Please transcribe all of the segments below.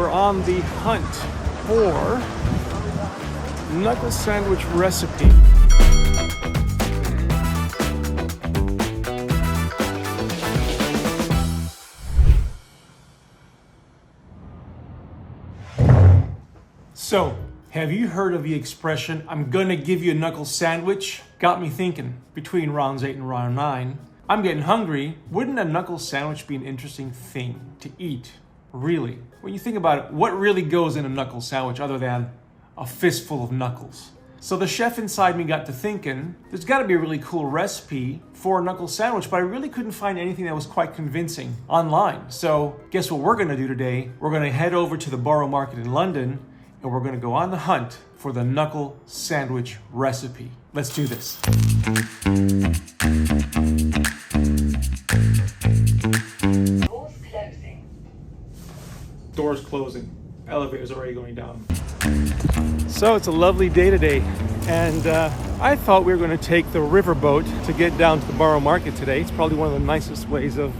we're on the hunt for knuckle sandwich recipe. So, have you heard of the expression, I'm gonna give you a knuckle sandwich? Got me thinking, between rounds 8 and round 9, I'm getting hungry. Wouldn't a knuckle sandwich be an interesting thing to eat? Really? When you think about it, what really goes in a knuckle sandwich other than a fistful of knuckles? So the chef inside me got to thinking, there's gotta be a really cool recipe for a knuckle sandwich, but I really couldn't find anything that was quite convincing online. So guess what we're gonna do today? We're gonna head over to the Borough Market in London, and we're gonna go on the hunt for the knuckle sandwich recipe. Let's do this. Doors closing. Elevator's already going down. So it's a lovely day today, and I thought we were going to take the riverboat to get down to the Borough Market today. It's probably one of the nicest ways of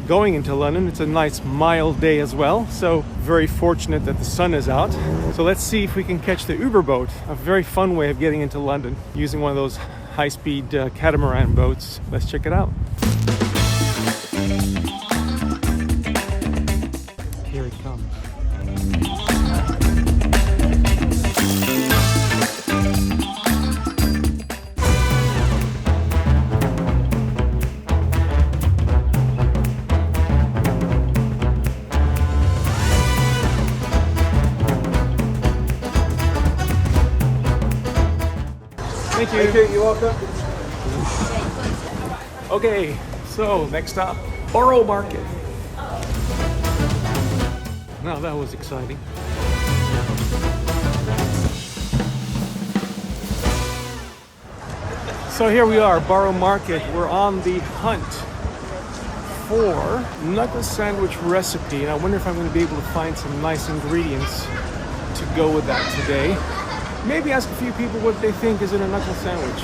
going into London. It's a nice mild day as well, so very fortunate that the sun is out. So let's see if we can catch the Uber boat, a very fun way of getting into London, using one of those high-speed catamaran boats. Let's check it out. Here it comes. Thank you. Thank you. You're welcome. Okay, so next stop, Borough Market. Now that was exciting. So here we are, Borough Market. We're on the hunt for knuckle sandwich recipe, and I wonder if I'm going to be able to find some nice ingredients to go with that today. Maybe ask a few people what they think is in a knuckle sandwich.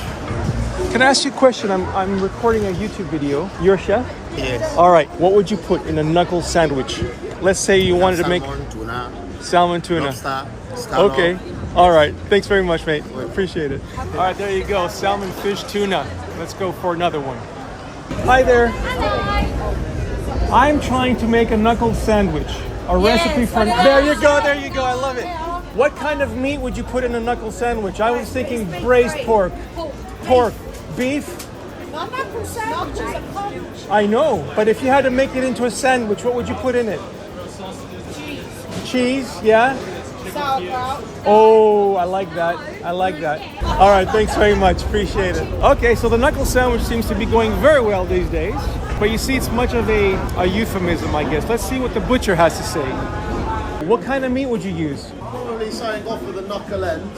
Can I ask you a question? I'm recording a YouTube video. You're a chef? Yes. All right. What would you put in a knuckle sandwich? Let's say you wanted to make tuna, salmon tuna. lobster, Okay. All right. Thanks very much, mate. Appreciate it. All right. There you go. Salmon, fish, tuna. Let's go for another one. Hi there. Hello. I'm trying to make a knuckle sandwich. A recipe for. There you go. There you go. I love it. What kind of meat would you put in a knuckle sandwich? I was thinking braised pork. Pork. Beef? Not knuckle sandwiches are common. I know, but if you had to make it into a sandwich, what would you put in it? Cheese. Cheese, yeah? Sauerkraut. Oh, I like that. I like that. All right, thanks very much. Appreciate it. Okay, so the knuckle sandwich seems to be going very well these days, but you see it's much of a euphemism, I guess. Let's see what the butcher has to say. What kind of meat would you use? Probably starting off with a knuckle end,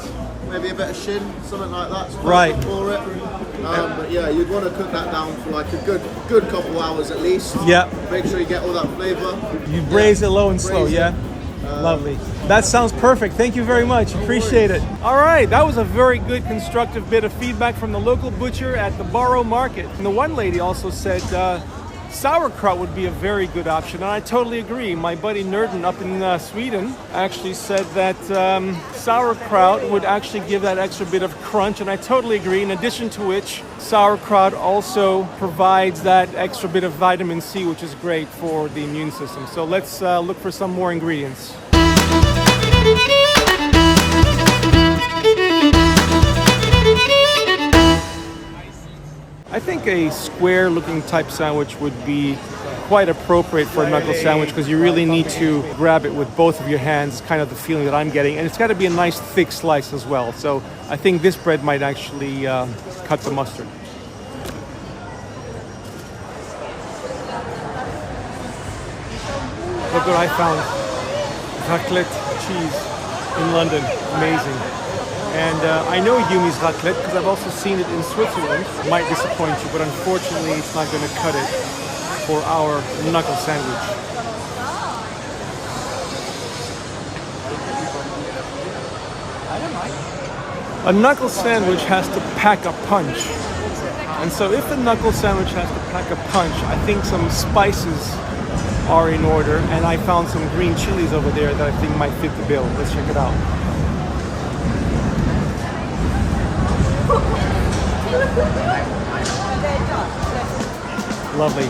maybe a bit of shin, something like that. Right. For it. But yeah, you'd want to cook that down for like a good couple hours at least. Yeah. Make sure you get all that flavour. You braise it low and slow, Braise it. yeah? Lovely. That sounds perfect. Thank you very much. Appreciate it. All right, that was a very good constructive bit of feedback from the local butcher at the Borough Market. And the one lady also said sauerkraut would be a very good option, and I totally agree. My buddy Nerden up in Sweden actually said that sauerkraut would actually give that extra bit of crunch, and I totally agree. In addition to which, sauerkraut also provides that extra bit of vitamin C, which is great for the immune system. So let's look for some more ingredients. I think a square looking type sandwich would be quite appropriate for a knuckle sandwich because you really need to grab it with both of your hands, kind of the feeling that I'm getting, and it's got to be a nice thick slice as well. So I think this bread might actually cut the mustard. Look what I found. Raclette cheese in London. Amazing. And I know Yumi's raclette because I've also seen it in Switzerland. Might disappoint you, but unfortunately it's not going to cut it for our knuckle sandwich. A knuckle sandwich has to pack a punch. And so if the knuckle sandwich has to pack a punch, I think some spices are in order, and I found some green chilies over there that I think might fit the bill. Let's check it out. Lovely.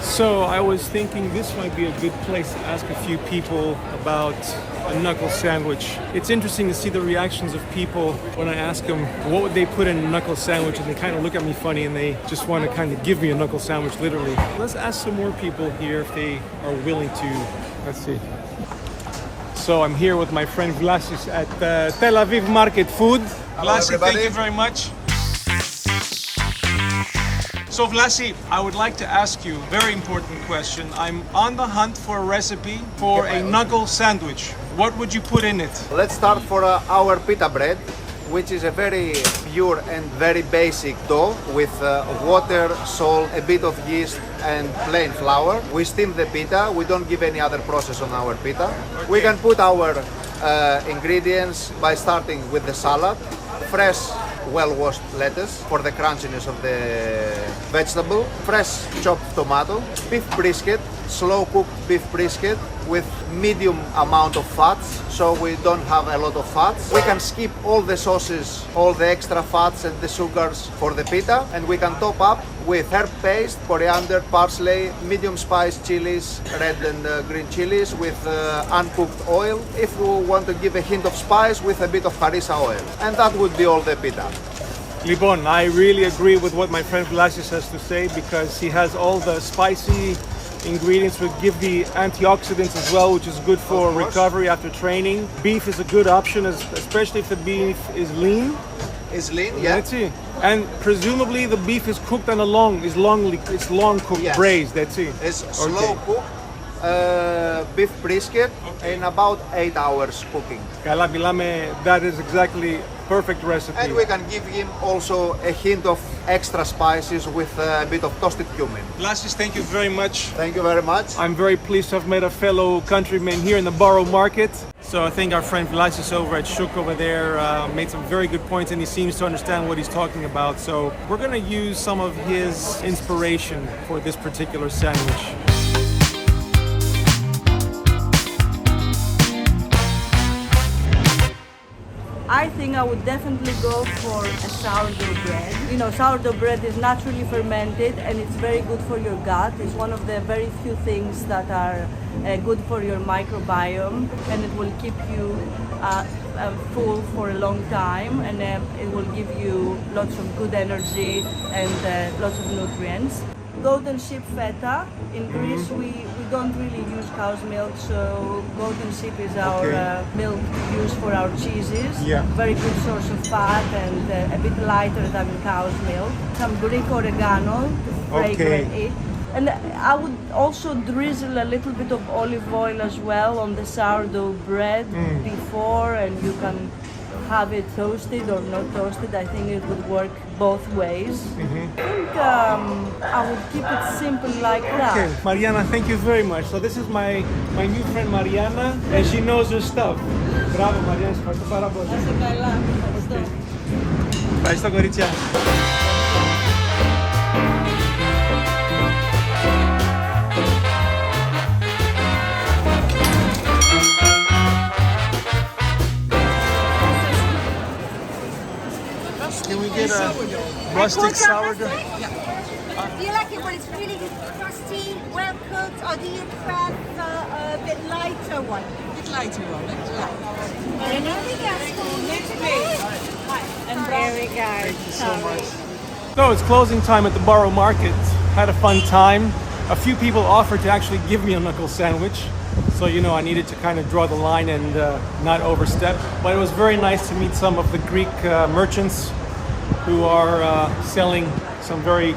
So I was thinking this might be a good place to ask a few people about a knuckle sandwich. It's interesting to see the reactions of people when I ask them what would they put in a knuckle sandwich, and they kind of look at me funny and they just want to kind of give me a knuckle sandwich literally. Let's ask some more people here if they are willing to. Let's see. So I'm here with my friend Vlasis at Tel Aviv Market Food. Vlasi, thank you very much. So Vlasi, I would like to ask you a very important question. I'm on the hunt for a recipe for a knuckle sandwich. What would you put in it? Let's start for our pita bread, which is a very pure and very basic dough with water, salt, a bit of yeast and plain flour. We steam the pita, we don't give any other process on our pita. Okay. We can put our ingredients by starting with the salad, fresh well-washed lettuce for the crunchiness of the vegetable, fresh chopped tomato, beef brisket, slow-cooked beef brisket with medium amount of fats, so we don't have a lot of fats. We can skip all the sauces, all the extra fats and the sugars for the pita, and we can top up with herb paste, coriander, parsley, medium spice chilies, red and green chilies with uncooked oil. If we want to give a hint of spice, with a bit of harissa oil. And that would be all the pita. Libon, I really agree with what my friend Vlasis has to say, because he has all the spicy ingredients would give the antioxidants as well, which is good for recovery after training. Beef is a good option, especially if the beef is lean. Is lean, yeah. That's it. And presumably the beef is cooked on it's long cooked, yes. Braised. That's it. It's slow cooked beef brisket in about 8 hours cooking. Καλά μιλάμε, that is exactly perfect recipe. And we can give him also a hint of extra spices with a bit of toasted cumin. Vlasis, thank you very much. Thank you very much. I'm very pleased to have met a fellow countryman here in the Borough Market. So I think our friend Vlasis over at Shuk over there made some very good points, and he seems to understand what he's talking about. So we're going to use some of his inspiration for this particular sandwich. I think I would definitely go for a sourdough bread. You know, sourdough bread is naturally fermented and it's very good for your gut. It's one of the very few things that are good for your microbiome, and it will keep you full for a long time, and it will give you lots of good energy and lots of nutrients. Goat and sheep feta. In Greece, we don't really use cow's milk, so goat and sheep is our milk used for our cheeses. Yeah. Very good source of fat and a bit lighter than cow's milk. Some Greek oregano to fragrate it. And I would also drizzle a little bit of olive oil as well on the sourdough bread before, and you can have it toasted or not toasted. I think it would work both ways. I think I would keep it simple like that. Okay, Mariana, thank you very much. So this is my new friend Mariana, and she knows her stuff. Bravo, Mariana, ευχαριστώ πάρα πολύ. Να είσαι καλά. Ευχαριστώ. Ευχαριστώ, κορίτσια. Can we get a rustic sourdough? Do you like it when it's really crusty, well cooked, or do you prefer a bit lighter one? A bit lighter one, yeah. And there we go. And there we go. Thank you so much. So it's closing time at the Borough Market. Had a fun time. A few people offered to actually give me a knuckle sandwich. So, you know, I needed to kind of draw the line and not overstep. But it was very nice to meet some of the Greek merchants who are selling some very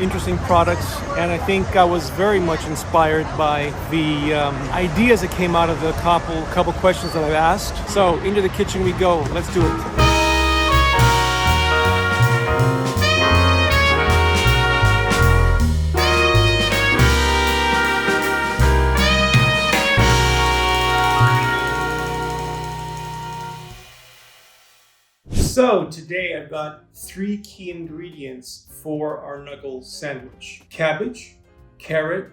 interesting products, and I think I was very much inspired by the ideas that came out of the couple questions that I asked. So into the kitchen we go. Let's do it. So today I've got 3 key ingredients for our knuckle sandwich: cabbage, carrot,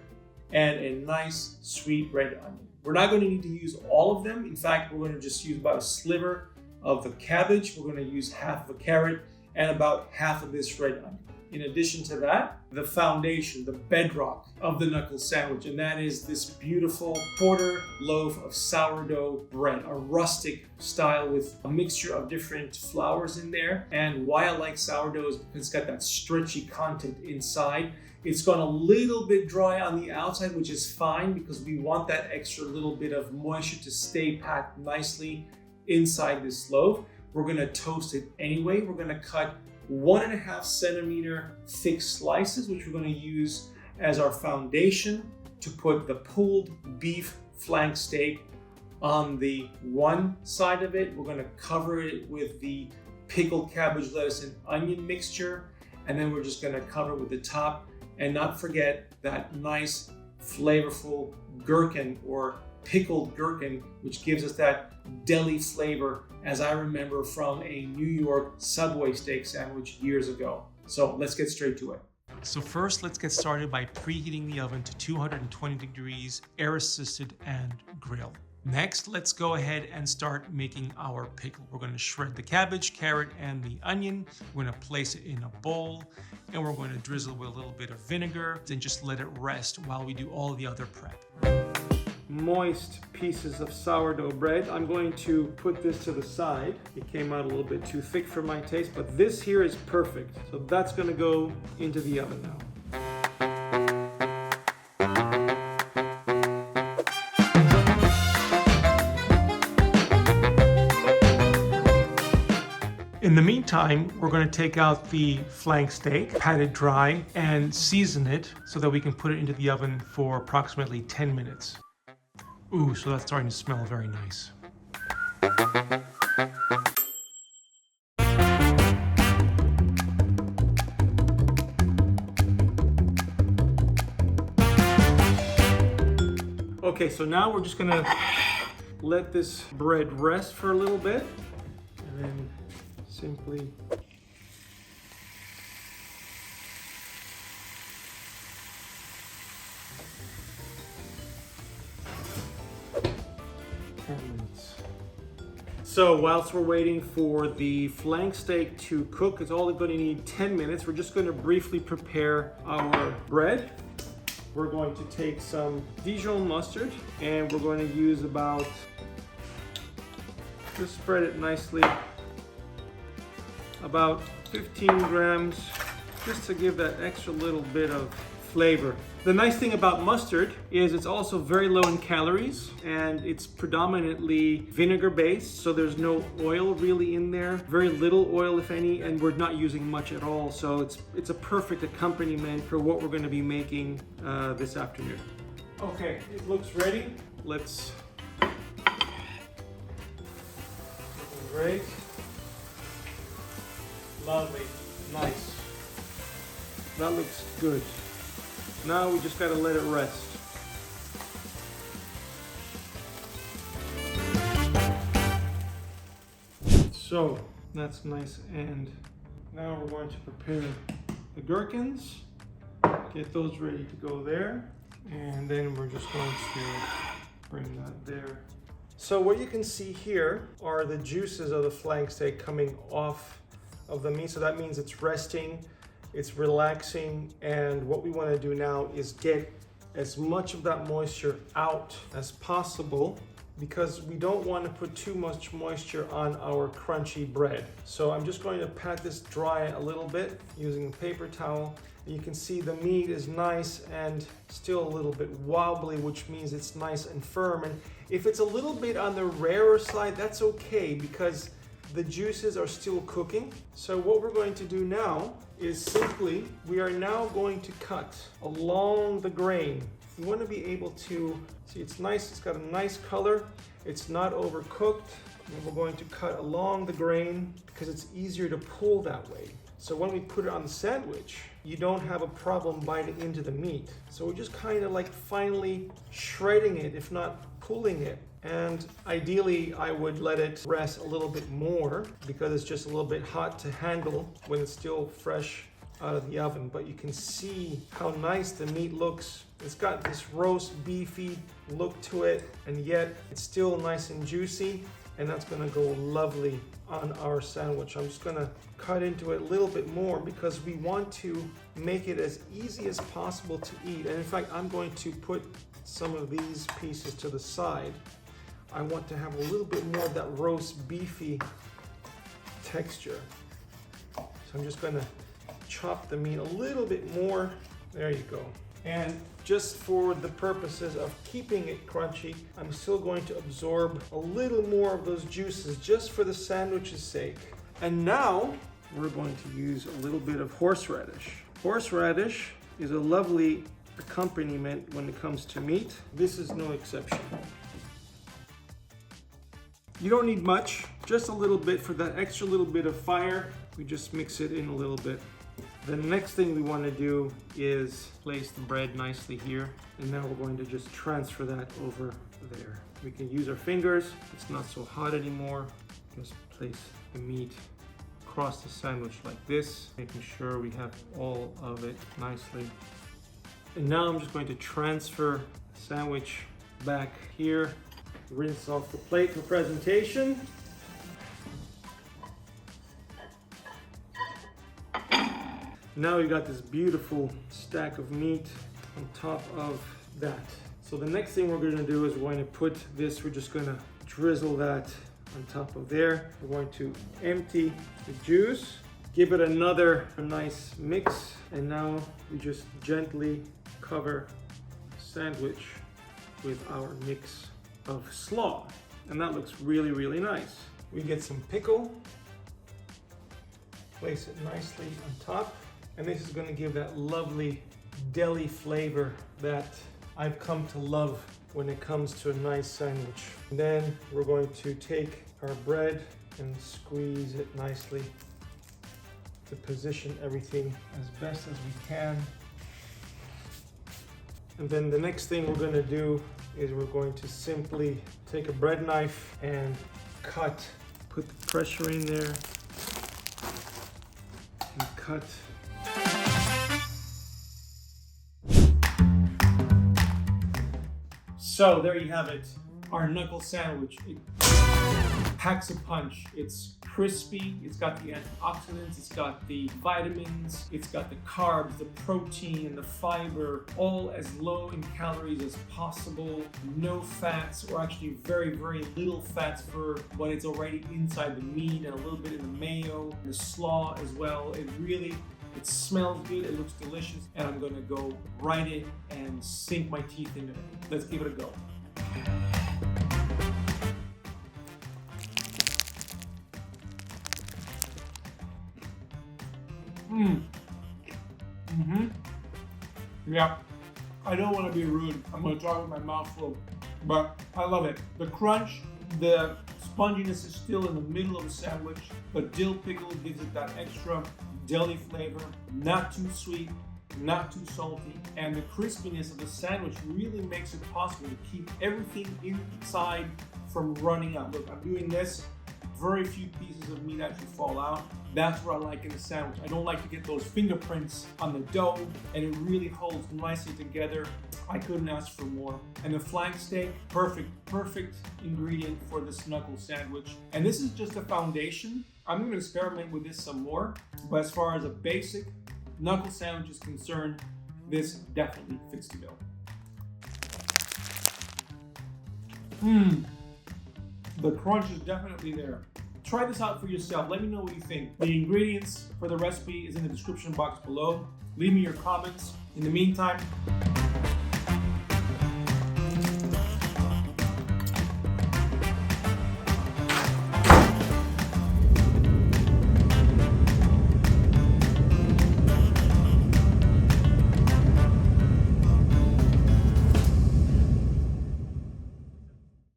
and a nice sweet red onion. We're not going to need to use all of them. In fact, we're going to just use about a sliver of the cabbage. We're going to use half of a carrot and about half of this red onion. In addition to that, the foundation, the bedrock of the knuckle sandwich, and that is this beautiful quarter loaf of sourdough bread, a rustic style with a mixture of different flours in there. And why I like sourdough is because it's got that stretchy content inside. It's gone a little bit dry on the outside, which is fine because we want that extra little bit of moisture to stay packed nicely inside this loaf. We're going to toast it anyway. We're going to cut 1.5 centimeter thick slices, which we're going to use as our foundation to put the pulled beef flank steak on the one side of it. We're going to cover it with the pickled cabbage, lettuce, and onion mixture, and then we're just going to cover it with the top, and not forget that nice flavorful gherkin or pickled gherkin, which gives us that deli flavor, as I remember from a New York Subway steak sandwich years ago. So let's get straight to it. So first, let's get started by preheating the oven to 220 degrees, air assisted and grill. Next, let's go ahead and start making our pickle. We're going to shred the cabbage, carrot, and the onion. We're going to place it in a bowl, and we're going to drizzle with a little bit of vinegar, then just let it rest while we do all the other prep. Moist pieces of sourdough bread. I'm going to put this to the side. It came out a little bit too thick for my taste, but this here is perfect. So that's going to go into the oven now. In the meantime, we're going to take out the flank steak, pat it dry, and season it so that we can put it into the oven for approximately 10 minutes. Ooh, so that's starting to smell very nice. Okay, so now we're just gonna let this bread rest for a little bit, and then simply So whilst we're waiting for the flank steak to cook, it's only going to need 10 minutes. We're just going to briefly prepare our bread. We're going to take some Dijon mustard, and we're going to use about, just spread it nicely, about 15 grams, just to give that extra little bit of flavor. The nice thing about mustard is it's also very low in calories, and it's predominantly vinegar based, so there's no oil really in there, very little oil if any, and we're not using much at all, so it's a perfect accompaniment for what we're going to be making this afternoon. Okay, it looks ready. Let's great, lovely, nice. That looks good. Now we just gotta let it rest. So that's nice, and now we're going to prepare the gherkins, get those ready to go there, and then we're just going to bring that there. So what you can see here are the juices of the flank steak coming off of the meat, so that means it's resting. It's relaxing, and what we want to do now is get as much of that moisture out as possible, because we don't want to put too much moisture on our crunchy bread. So I'm just going to pat this dry a little bit using a paper towel. You can see the meat is nice and still a little bit wobbly, which means it's nice and firm. And if it's a little bit on the rarer side, that's okay, because the juices are still cooking. So what we're going to do now is simply, we are now going to cut along the grain. You want to be able to see it's nice, it's got a nice color, it's not overcooked. And we're going to cut along the grain because it's easier to pull that way. So when we put it on the sandwich, you don't have a problem biting into the meat. So we're just kind of like finely shredding it, if not pulling it. And ideally, I would let it rest a little bit more because it's just a little bit hot to handle when it's still fresh out of the oven. But you can see how nice the meat looks. It's got this roast beefy look to it, and yet it's still nice and juicy. And that's gonna go lovely on our sandwich. I'm just gonna cut into it a little bit more because we want to make it as easy as possible to eat. And in fact, I'm going to put some of these pieces to the side. I want to have a little bit more of that roast beefy texture. So I'm just gonna chop the meat a little bit more. There you go. And just for the purposes of keeping it crunchy, I'm still going to absorb a little more of those juices just for the sandwich's sake. And now we're going to use a little bit of horseradish. Horseradish is a lovely accompaniment when it comes to meat. This is no exception. You don't need much, just a little bit for that extra little bit of fire. We just mix it in a little bit. The next thing we want to do is place the bread nicely here. And now we're going to just transfer that over there. We can use our fingers. It's not so hot anymore. Just place the meat across the sandwich like this, making sure we have all of it nicely. And now I'm just going to transfer the sandwich back here. Rinse off the plate for presentation. Now we got this beautiful stack of meat on top of that. So the next thing we're gonna do is we're going to put this, we're just gonna drizzle that on top of there. We're going to empty the juice, give it another nice mix, and now we just gently cover the sandwich with our mix of slaw. And that looks really, really nice. We get some pickle, place it nicely on top. And this is gonna give that lovely deli flavor that I've come to love when it comes to a nice sandwich. And then we're going to take our bread and squeeze it nicely to position everything as best as we can. And then the next thing we're gonna do is we're going to simply take a bread knife and cut. Put the pressure in there and cut. So there you have it, our knuckle sandwich. It packs a punch. It's crispy, it's got the antioxidants, it's got the vitamins, it's got the carbs, the protein, and the fiber, all as low in calories as possible. No fats, or actually very, very little fats for when it's already inside the meat, and a little bit in the mayo, the slaw as well. It smells good, it looks delicious, and I'm gonna go right in and sink my teeth into it. Let's give it a go. Yeah, I don't want to be rude. I'm gonna talk with my mouth full, but I love it. The crunch, the sponginess is still in the middle of the sandwich, but dill pickle gives it that extra deli flavor, not too sweet, not too salty, and the crispiness of the sandwich really makes it possible to keep everything inside from running out. Look, I'm doing this, very few pieces of meat actually fall out. That's what I like in the sandwich. I don't like to get those fingerprints on the dough, and it really holds nicely together. I couldn't ask for more. And the flank steak, perfect ingredient for this knuckle sandwich. And this is just a foundation. I'm gonna experiment with this some more, but as far as a basic knuckle sandwich is concerned, this definitely fits the bill. The crunch is definitely there. Try this out for yourself. Let me know what you think. The ingredients for the recipe is in the description box below. Leave me your comments. In the meantime,